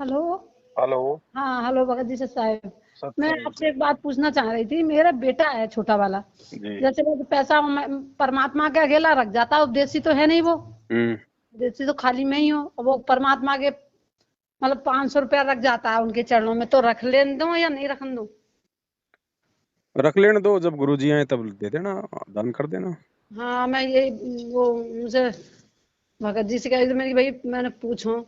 Hello. Hello. हाँ, hello Bhagat ji से साहब। मैं सत्संग आपसे एक बात पूछना चाह रही थी। मेरा बेटा है छोटा वाला। जी। जैसे वो पैसा परमात्मा के अकेला रख जाता है, उपदेशी तो है नहीं वो। हम्म। उपदेशी तो खाली मैं ही हूँ, और वो परमात्मा के मतलब 500 रुपया रख जाता है उनके चरणों में, तो रख लेने दूं या नहीं रखने दूं? रख लेने दो, जब गुरुजी आए तब दे देना, दान कर देना। हाँ, मैं ये वो मुझे भगत जी से कह रही थी, मैंने कि भाई मैंने पूछूं।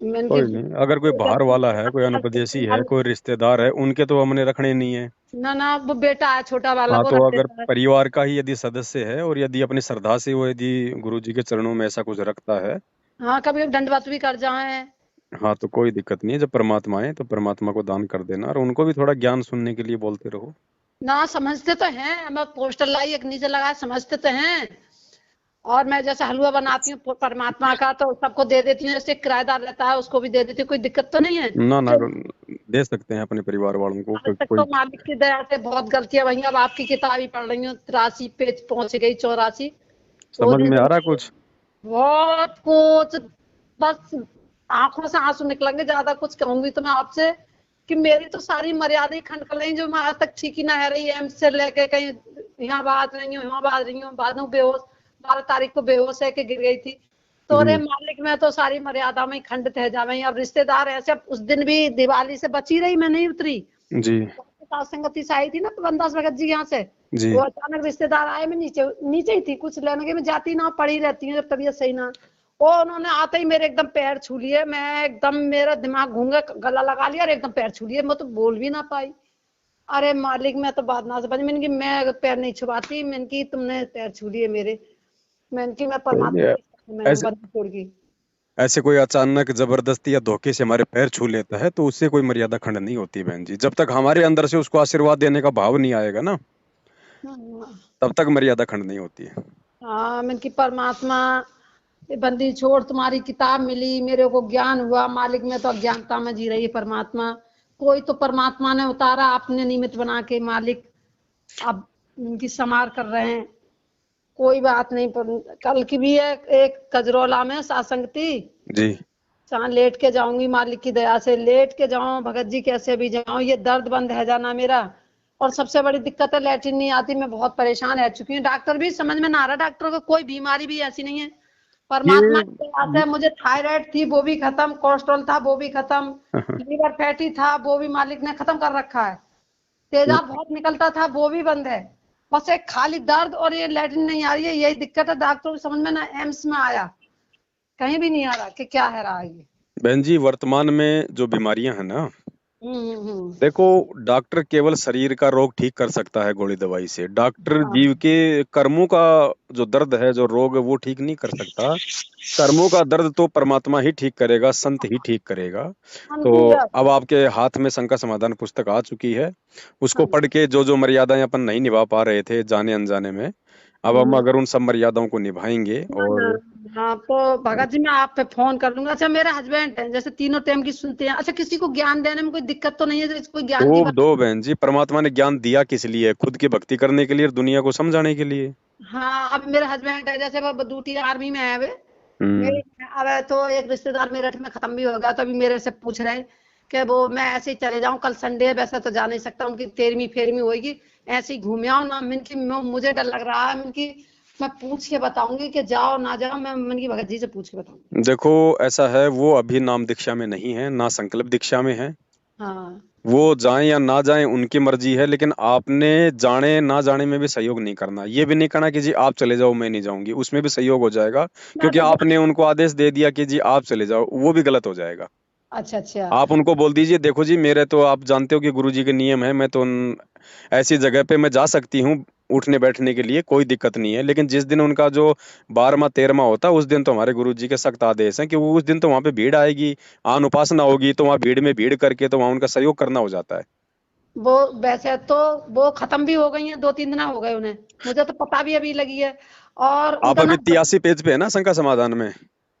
मैंने कोई कि नहीं, अगर कोई बाहर वाला है, कोई अनुपदेशी है, कोई रिश्तेदार है, उनके तो हमने रखने नहीं है। ना ना, वो बेटा है छोटा वाला, हाँ, वो तो रख अगर देता है। परिवार का ही यदि सदस्य है और यदि अपनी श्रद्धा से वो यदि गुरुजी के चरणों में ऐसा कुछ रखता है, हाँ, कभी कभी दंडवत भी कर जाए। हाँ तो कोई दिक्कत नहीं है। जब परमात्मा आए तो परमात्मा को दान कर देना, और उनको भी थोड़ा ज्ञान सुनने के लिए बोलते रहो। ना समझते तो हैं, मैं पोस्टर लाई एक नीचे लगाया, समझते तो हैं। और मैं जैसे हलवा बनाती हूँ परमात्मा का, तो सबको दे देती हूँ। जैसे किराएदार रहता है उसको भी दे देती हूँ, कोई दिक्कत तो नहीं है। ना ना, जो दे सकते हैं अपने परिवार वालों को, आज तक तो कोई। मालिक की दया से बहुत गलतियां वही, अब आपकी किताब ही पढ़ रही हूँ, 83 पेज पहुंच गई, 84। वो समझ में दिन आ रहा कुछ? बहुत कुछ, बस आंखों से आंसू निकलेंगे। ज्यादा कुछ कहूंगी तो मैं आपसे कि मेरी तो सारी मर्यादा ही खंड कर रही, जो मैं आज तक ठीक ही ना है रही। एम्स से लेके कहीं यहाँ बात रही हूँ, यहाँ बात रही हूँ, बाद में बेहोश, 12 तारीख को बेहोश है के गिर गई थी। तो अरे जी मालिक, मैं तो सारी मर्यादा में ही खंडित है जा रही। अब रिश्तेदार ऐसे, अब उस दिन भी दिवाली से बची रही, मैं नहीं उतरी। जी सात संगति से आई थी ना बंदास भगत जी यहाँ से। जी। वो अचानक रिश्तेदार आए, मैं नीचे नीचे ही थी, कुछ लेने के मैं जाती ना, पड़ी रहती हूँ जब तबीयत सही ना। वो उन्होंने आते ही मेरे एकदम पैर छू लिए, मैं एकदम, मेरा दिमाग घूम गया, गला लगा लिया और एकदम पैर छू लिए, मैं तो बोल भी ना पाई। अरे मालिक, मैं तो बात ना समझ, मैंने कि मैं पैर नहीं छुपाती, मैंने कि तुमने पैर छू लिए मेरे। मैंने कि मैं कोई परमात्मा नहीं, की मैं हूँ, ऐसे बंदी छोड़ की। ऐसे कोई अचानक जबरदस्ती या धोखे से हमारे पैर छू लेता है तो उससे कोई मर्यादा खंड नहीं होती बहन जी। जब तक हमारे अंदर से उसको आशीर्वाद देने का भाव नहीं आएगा ना, तब तक मर्यादा खंड नहीं होती है। हाँ, मैंने कि परमात्मा, ये बंदी छोड़, तुम्हारी किताब मिली, मेरे को ज्ञान हुआ मालिक, में तो अज्ञानता में जी रही है परमात्मा। कोई तो परमात्मा ने उतारा अपने निमित्त बना के मालिक, अब उनकी समार कर रहे हैं। कोई बात नहीं, पर कल की भी है एक कजरौला में सासंगति। जी। जहाँ लेट के जाऊंगी मालिक की दया से, लेट के जाऊं भगत जी, कैसे भी जाऊं, ये दर्द बंद है जाना मेरा। और सबसे बड़ी दिक्कत है, लेटरिन नहीं आती, मैं बहुत परेशान रह चुकी हूँ। डॉक्टर भी समझ में ना आ रहा, डॉक्टर को कोई बीमारी भी ऐसी नहीं है। परमात्मा ये की दया से मुझे थायराइड थी वो भी खत्म, कोलेस्ट्रॉल था वो भी खत्म, लीवर फैटी था वो भी मालिक ने खत्म कर रखा है, तेजाब बहुत निकलता था वो भी बंद है। बस एक खाली दर्द और ये लैट्रिन नहीं आ रही है, यही दिक्कत है। डॉक्टर को समझ में ना, एम्स में आया, कहीं भी नहीं आ रहा कि क्या है रहा है ये। बहन जी, वर्तमान में जो बीमारियां हैं ना, देखो, डॉक्टर केवल शरीर का रोग ठीक कर सकता है गोली दवाई से। डॉक्टर हाँ, जीव के कर्मों का जो दर्द है, जो रोग है, वो ठीक नहीं कर सकता। कर्मों का दर्द तो परमात्मा ही ठीक करेगा, संत ही ठीक करेगा। हाँ तो जी, अब आपके हाथ में शंका समाधान पुस्तक आ चुकी है। उसको हाँ पढ़ जी। के जो जो मर्यादाएं अपन नहीं निभा पा रहे थे जाने अनजाने में, अब हम हम्म, अगर उन सब मर्यादाओं को निभाएंगे ना ना, और हाँ तो भगत जी मैं आप पे फोन कर लूंगा। अच्छा, मेरे हस्बैंड हैं, जैसे तीनों टाइम की सुनते हैं। अच्छा, किसी को ज्ञान देने में कोई दिक्कत तो नहीं है? जैसे कोई ज्ञान की खूब बात। दो बहन जी। परमात्मा ने ज्ञान दिया किस लिए? खुद की भक्ति करने के लिए और दुनिया को समझाने के लिए। हाँ, अब मेरे हस्बैंड है, जैसे वो ड्यूटी आर्मी में है वे, हम्म। मेरे। अब तो एक रिश्तेदार मेरठ में खत्म भी हो गया, तो अभी मेरे से पूछ रहे हैं कि वो मैं ऐसे ही चले जाऊं, कल संडे है, वैसे तो जा नहीं सकता, उनकी 13वीं फेरवीं होगी, ऐसे ही घूम आओ ना। मैंने कि मुझे डर लग रहा है, मैंने कि मैं पूछ के बताऊंगी कि जाओ ना जाओ, मैं मैंने की भगत जी से पूछ के बताऊंगी। देखो, ऐसा है, वो अभी नाम दीक्षा में नहीं है, ना संकल्प दीक्षा में है। हाँ, वो जाएं या ना जाएं उनकी मर्जी है, लेकिन आपने जाने ना जाने में भी सहयोग नहीं करना। ये भी नहीं कहना कि जी आप चले जाओ मैं नहीं जाऊंगी, उसमें भी सहयोग हो जाएगा। मैं क्योंकि तो जा। आपने उनको आदेश दे दिया कि जी आप चले जाओ, वो भी गलत हो जाएगा। अच्छा अच्छा। आप उनको बोल दीजिए, देखो जी, मेरे तो आप जानते हो कि गुरुजी के नियम है, मैं तो ऐसी जगह पे मैं जा सकती हूँ उठने बैठने के लिए, कोई दिक्कत नहीं है। लेकिन जिस दिन उनका जो 12वां 13वां होता है, उस दिन तो हमारे गुरुजी के सख्त आदेश हैं कि वो उस दिन तो वहां पे भीड़ आएगी, आन उपासना होगी, तो वहां भीड़ में भीड़ करके तो वहां उनका सहयोग करना हो जाता है। वो वैसे तो वो खत्म भी हो गई हैं, 2-3 दिन हो गए उन्हें, मुझे तो पता भी अभी लगी है। और आप उनका अभी ना, 83 पेज पे है ना शंका समाधान में?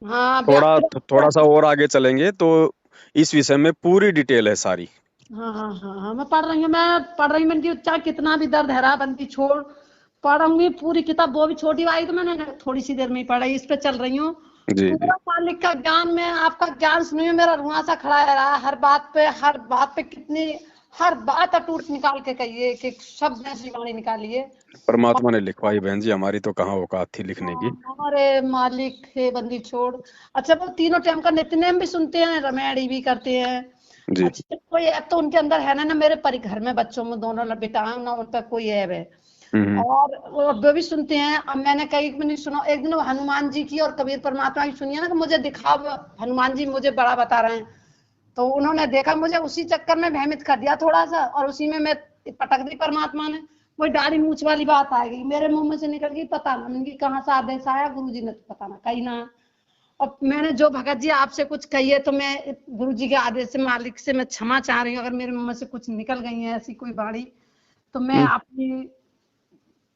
हाँ, थोड़ा सा और आगे चलेंगे तो इस विषय में पूरी डिटेल है सारी। हाँ हाँ हाँ हाँ, मैं पढ़ रही हूँ, मैं पढ़ रही हूँ। मैंने कि चाहे कितना भी दर्द है रहा, बंदी छोड़, पढ़ूंगी पूरी किताब। वो भी छोटी वाली तो मैंने थोड़ी सी देर में ही पढ़ी, इस पे चल रही हूँ। जी जी। पूरा मालिक का ज्ञान में आपका ज्ञान सुनिए, मेरा रुआ सा खड़ा रहा हर बात पे कितनी हर बात अटूट निकाल के कहिए कि शब्द ऐसी वाणी निकालिए। परमात्मा ने लिखवाई बहन जी, हमारी तो कहाँ औकात थी लिखने की। अरे मालिक है बंदी छोड़। अच्छा वो तीनों टाइम का नित्यनेम भी सुनते हैं, रमेड़ी भी करते हैं। जी। अच्छा कोई ऐप तो उनके अंदर है ना मेरे घर में बच्चों में दोनों बेटा है ना, उन पर कोई ऐप है। हम्म। और वो भी सुनते हैं। अब मैंने कई नहीं सुना, एक दिन वो हनुमान जी की और कबीर परमात्मा की सुनिए ना कि मुझे दिखाओ, हनुमान जी मुझे बड़ा बता रहे हैं। तो उन्होंने देखा मुझे, उसी चक्कर में भ्रमित कर दिया थोड़ा सा, और उसी में मैं पटक दी परमात्मा ने। वही दाढ़ी मूछ वाली बात आ गई मेरे मुंह में से निकल गई, पता ना उनकी कहाँ से आदेश आया, गुरुजी ने तो पता ना कहीं ना। और मैंने जो भगत जी आपसे कुछ कही है तो मैं गुरुजी के आदेश से मालिक से मैं क्षमा चाह रही हूँ, अगर मेरे मुंह में से कुछ निकल गई है ऐसी कोई बाणी, तो मैं हम्म। अपनी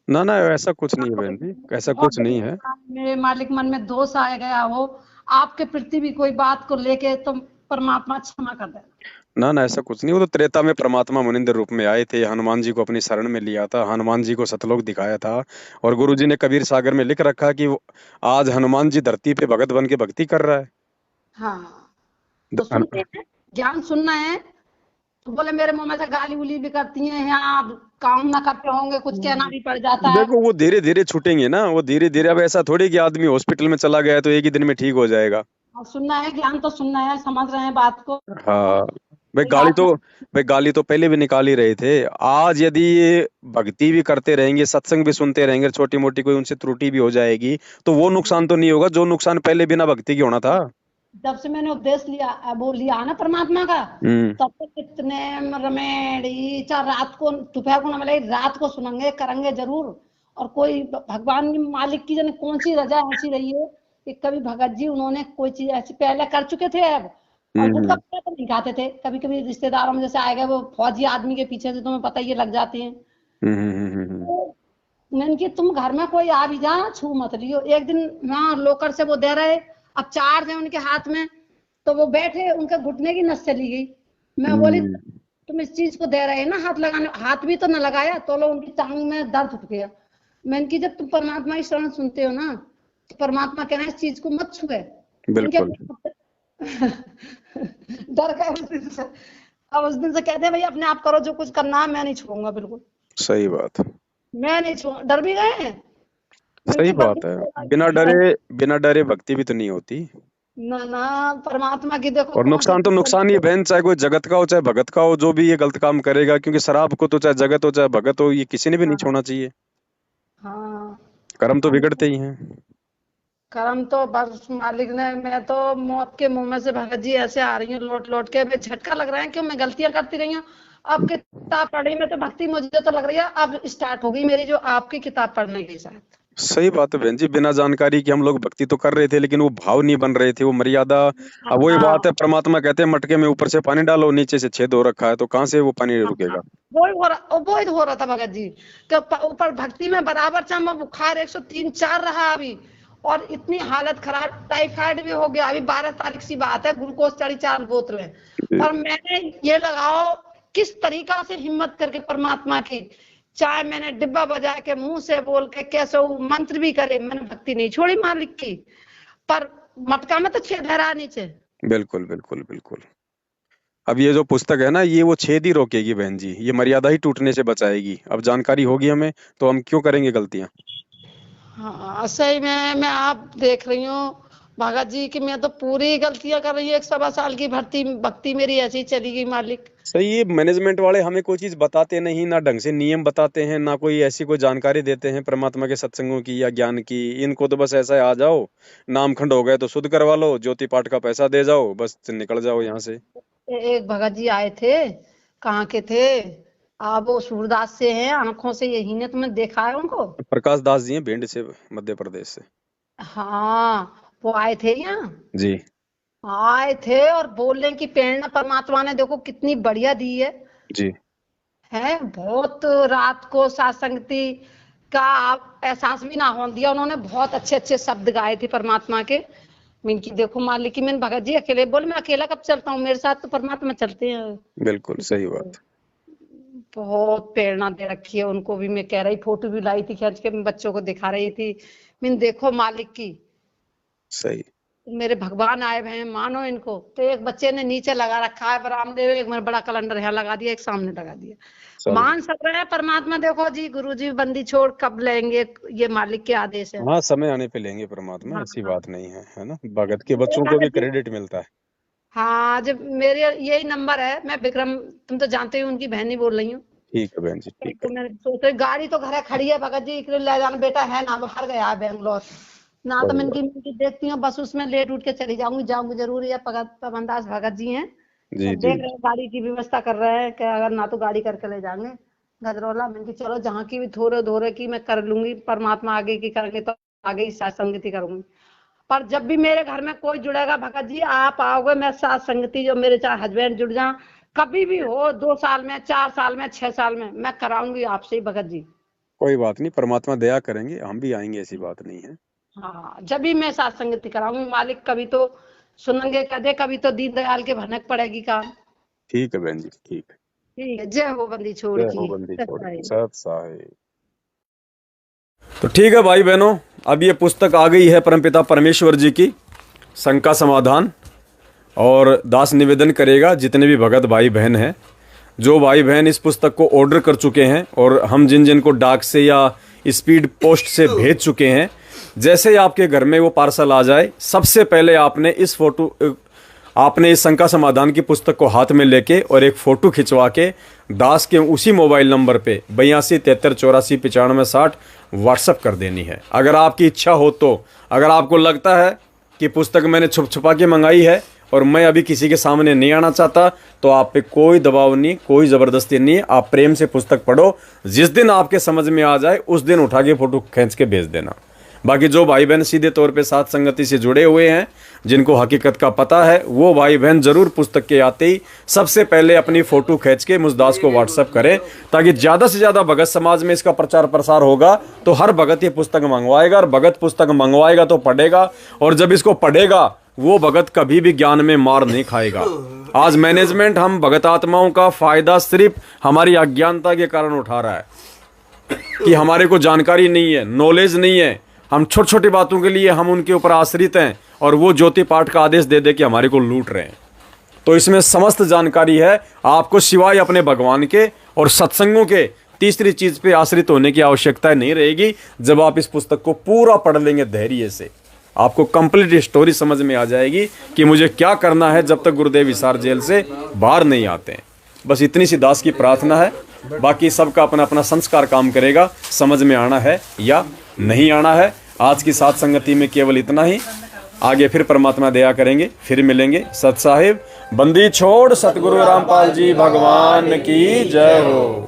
ना ना, ऐसा कुछ नहीं है बहन जी, ऐसा बहुत कुछ बड़ी नहीं है। मेरे मालिक मन में दोष आ गया हो आपके प्रति भी कोई बात को लेके, तो परमात्मा क्षमा कर देना। ना ना, ऐसा कुछ नहीं। वो तो त्रेता में परमात्मा मुनिंद्र रूप में आए थे, हनुमान जी को अपनी शरण में लिया था, हनुमान जी को सतलोक दिखाया था। और गुरु जी ने कबीर सागर में लिख रखा कि आज हनुमान जी धरती पे भगत बन के भक्ति कर रहा है। हाँ तो सुनते हैं, ज्ञान सुनना है। तो बोले मेरे मुंह में से गाली उली भी करती हैं, यहाँ आप काम ना करते होंगे, कुछ कहना भी पड़ जाता है। देखो वो धीरे धीरे छूटेंगे ना, वो धीरे धीरे। अब ऐसा थोड़ी कि आदमी हॉस्पिटल में चला गया तो एक ही दिन में ठीक हो जाएगा। और सुनना है, ज्ञान तो सुनना है, समझ रहे हैं बात को। हाँ। भाई कोई गाली बात तो नहीं। भाई गाली तो पहले भी निकाल ही रहे थे। आज यदि ये भक्ति भी करते रहेंगे, सत्संग भी सुनते रहेंगे, छोटी मोटी कोई उनसे त्रुटि भी हो जाएगी, तो वो नुकसान तो नहीं होगा जो नुकसान पहले बिना भक्ति के होना था। जब से मैंने उपदेश लिया, वो लिया ना परमात्मा का, हम्म। तब तक कितने रमेड़ी चाहे रात को दोपहर को ना मिले, रात को सुनेंगे करेंगे जरूर। और कोई भगवान की मालिक की जाने कौन सी रजा ऐसी रही है कि कभी भगत जी उन्होंने कोई चीज ऐसी पहले कर चुके थे अब। और गुटखा हम्म। तो नहीं खाते थे, कभी कभी रिश्तेदारों में जैसे आए गए वो फौजी आदमी के पीछे से तुम्हें पता ही है लग जाती हैं। तो मैंने कि तुम घर में कोई आ भी जा, छू मत लियो। एक दिन वहां लोकर से वो दे रहे, अब चार थे उनके हाथ में, तो वो बैठे उनके घुटने की नस चली गई। मैं बोली तुम इस चीज को दे रहे हैं ना हाथ लगाने, हाथ भी तो न लगाया, तो लो उनकी टांग में दर्द उठ गया। मैंने कि जब तुम परमात्मा की शरण सुनते हो ना, तो परमात्मा कह रहे हैं इस चीज को मत छुए। इनके बिल्कुल डर गए उस दिन से। अब उस दिन से कहते हैं भाई अपने आप करो जो कुछ करना है, मैं नहीं छूऊंगा बिल्कुल। सही बात। मैं नहीं छू, डर भी गए हैं। मैंने सही कि बात है। बिना बंदी डरे, बिना डरे भक्ति भी तो नहीं होती। ना ना, परमात्मा की देखो और कौन सी नुकसान तो नुकसान ही है बहन, चाहे कोई जगत का हो चाहे भगत का हो, जो भी ये गलत काम करेगा, क्योंकि शराब को तो चाहे जगत हो चाहे भगत हो, ये किसी ने भी नहीं हाँ छोड़ना चाहिए। हाँ। कर्म तो हम बिगड़ते ही हैं। कर्म तो बस मालिक ने, मैं तो मौत के मुंह में से भगत जी ऐसे आ रही हूँ लौट लौट के, मैं झटका लग रहा है क्यों मैं गलतियां करती रही हूँ। अब किताब पढ़ी में तो भक्ति मुझे तो लग रही है अब स्टार्ट होगी मेरी, जो आपकी किताब पढ़ने की शायद। सही बात है बहन जी, बिना जानकारी के हम लोग भक्ति तो कर रहे थे, लेकिन वो भाव नहीं बन रहे थे, वो मर्यादा। अब वही हाँ बात है, परमात्मा कहते हैं मटके में ऊपर से पानी डालो, नीचे से छेद हो रखा है, तो कहाँ से वो पानी रुकेगा। वो ही हो रहा था भगत जी कि ऊपर भक्ति में बराबर चम बुखार 103 4 रहा अभी, और इतनी हालत खराब, टाइफाइड भी हो गया। अभी 12 तारीख सी बात है, ग्लूकोज चढ़ी 4 बोतलें। और मैंने ये लगाओ किस तरीका से हिम्मत करके परमात्मा की, चाहे मैंने डिब्बा बजा के मुंह से बोल के कैसे मंत्र भी करे, मैंने भक्ति नहीं छोड़ी मालिक की। पर मटका में तो छेद है नीचे। बिल्कुल बिल्कुल बिल्कुल। अब ये जो पुस्तक है ना, ये वो छेद ही रोकेगी बहन जी, ये मर्यादा ही टूटने से बचाएगी। अब जानकारी होगी हमें तो हम क्यों करेंगे गलतियां। हाँ सही में मैं आप देख रही हूँ भगत जी की, मैं तो पूरी गलतियां कर रही हूँ। 1 सवा साल की भर्ती भक्ति मेरी ऐसी ही चली गई मालिक। सही है, मैनेजमेंट वाले हमें कोई चीज बताते नहीं, ना ढंग से नियम बताते हैं, ना कोई ऐसी कोई जानकारी देते हैं परमात्मा के सत्संगों की या ज्ञान की। इनको तो बस ऐसा है, आ जाओ, नाम खंड हो गए तो शुद्ध करवा लो, ज्योति पाठ का पैसा दे जाओ, बस निकल जाओ यहाँ से। एक भगत जी आए थे, कहाँ के थे, आप वो सूरदास से हैं, आंखों से यही ने तुमने देखा है उनको। प्रकाश दास जी हैं, भिंड से, मध्य प्रदेश से। हाँ वो आए थे यहाँ, जी आए थे और बोलने की प्रेरणा परमात्मा ने देखो कितनी बढ़िया दी जी। है। बहुत रात को सासंगति का आप एहसास भी ना होने दिया उन्होंने, बहुत अच्छे अच्छे शब्द गाए थे परमात्मा के। मैंने की देखो मालिक की, मैंने भगत जी अकेले बोले, मैं अकेला कब चलता हूँ, मेरे साथ तो परमात्मा चलते हैं। बिल्कुल सही बात। बहुत प्रेरणा दे रखी है उनको भी। मैं कह रही, फोटो भी लाई थी खींच के, मैं बच्चों को दिखा रही थी, मैंने देखो मालिक की। सही। मेरे भगवान आए हुए हैं, मानो इनको। तो एक बच्चे ने नीचे लगा रखा है बरामदे में, एक मैंने बड़ा कैलेंडर यहाँ लगा दिया, एक सामने लगा दिया। चलो मान सब रहे हैं परमात्मा। देखो जी, गुरु जी बंदी छोड़ कब लेंगे, ये मालिक के आदेश है। हाँ, समय आने पे लेंगे परमात्मा, हाँ ऐसी हाँ। बात नहीं है ना। भगत के बच्चों देखा को है भी जी। क्रेडिट मिलता है। हाँ, जब मेरे यही नंबर है, मैं विक्रम, तुम तो जानते हो, उनकी बहन ही बोल रही हूँ। ठीक है बहन जी, ठीक तो है। मैं सोच रही, गाड़ी तो घर खड़ी है भगत जी, एक ले जाना, बेटा है ना बाहर गया है बेंगलोर ना, तो कोई मैं बात। इनकी देखती हूँ, बस उसमें लेट उठ के चली जाऊंगी जरूरी है। भगत पवनदास भगत जी हैं, जी तो जी देख रहे हैं गाड़ी की व्यवस्था कर रहे हैं कि अगर ना तो गाड़ी करके ले जाएंगे गजरौला। मैंने कहा चलो, जहाँ की भी थोड़े धोरे की मैं कर लूंगी, परमात्मा आगे की करेंगे तो आगे ही साथ संगति करूंगी। पर जब भी मेरे घर में कोई जुड़ेगा भगत जी, आप आओगे, मैं साथ संगति, जो मेरे चाहे हस्बैंड जुड़ जाए, कभी भी हो, 2 साल में, 4 साल में, 6 साल में, मैं कराऊंगी आपसे ही भगत जी। कोई बात नहीं, परमात्मा दया करेंगे, हम भी आएंगे, ऐसी बात नहीं है। हाँ, जब भी मैं साथ संगति कराऊंगी मालिक, कभी तो सुनेंगे कदे, कभी तो दीनदयाल के भनक पड़ेगी काम। ठीक है बहन जी, ठीक है। ठीक है, जय हो बंदी छोड़ जय हो की। बंदी छोड़ की, सत्य। सत साहिब। तो ठीक है भाई बहनों, अब ये पुस्तक आ गई है परमपिता परमेश्वर जी की, शंका समाधान। और दास निवेदन करेगा जितने भी भगत भाई बहन हैं, जो भाई बहन इस पुस्तक को ऑर्डर कर चुके हैं, और हम जिन जिन को डाक से या स्पीड पोस्ट से भेज चुके हैं, जैसे ही आपके घर में वो पार्सल आ जाए, सबसे पहले आपने इस शंका समाधान की पुस्तक को हाथ में लेके और एक फ़ोटो खिंचवा के दास के उसी मोबाइल नंबर पे 82 73 84 95 60 व्हाट्सअप कर देनी है। अगर आपकी इच्छा हो तो, अगर आपको लगता है कि पुस्तक मैंने छुप छुपा के मंगाई है और मैं अभी किसी के सामने नहीं आना चाहता, तो आप पे कोई दबाव नहीं, कोई ज़बरदस्ती नहीं। आप प्रेम से पुस्तक पढ़ो, जिस दिन आपके समझ में आ जाए उस दिन उठा के फ़ोटो खींच के भेज देना। बाकी जो भाई बहन सीधे तौर पे साथ संगति से जुड़े हुए हैं, जिनको हकीकत का पता है, वो भाई बहन जरूर पुस्तक के आते ही सबसे पहले अपनी फ़ोटो खींच के मुझदास को व्हाट्सअप करें, ताकि ज़्यादा से ज़्यादा भगत समाज में इसका प्रचार प्रसार होगा। तो हर भगत ये पुस्तक मंगवाएगा, और भगत पुस्तक मंगवाएगा तो पढ़ेगा, और जब इसको पढ़ेगा वो भगत कभी भी ज्ञान में मार नहीं खाएगा। आज मैनेजमेंट हम भगत आत्माओं का फ़ायदा सिर्फ हमारी अज्ञानता के कारण उठा रहा है, कि हमारे को जानकारी नहीं है, नॉलेज नहीं है, हम छोटी छोटी बातों के लिए हम उनके ऊपर आश्रित हैं, और वो ज्योति पाठ का आदेश दे दे के हमारे को लूट रहे हैं। तो इसमें समस्त जानकारी है। आपको सिवाय अपने भगवान के और सत्संगों के तीसरी चीज पे आश्रित होने की आवश्यकता नहीं रहेगी। जब आप इस पुस्तक को पूरा पढ़ लेंगे धैर्य से, आपको कंप्लीट स्टोरी समझ में आ जाएगी कि मुझे क्या करना है जब तक गुरुदेव हिसार जेल से बाहर नहीं आते हैं। बस इतनी सी दास की प्रार्थना है। बाकी सबका अपना अपना संस्कार काम करेगा, समझ में आना है या नहीं आना है। आज की साथ संगति में केवल इतना ही। आगे फिर परमात्मा दया करेंगे, फिर मिलेंगे। सत साहिब बंदी छोड़ सतगुरु रामपाल जी भगवान की जय हो।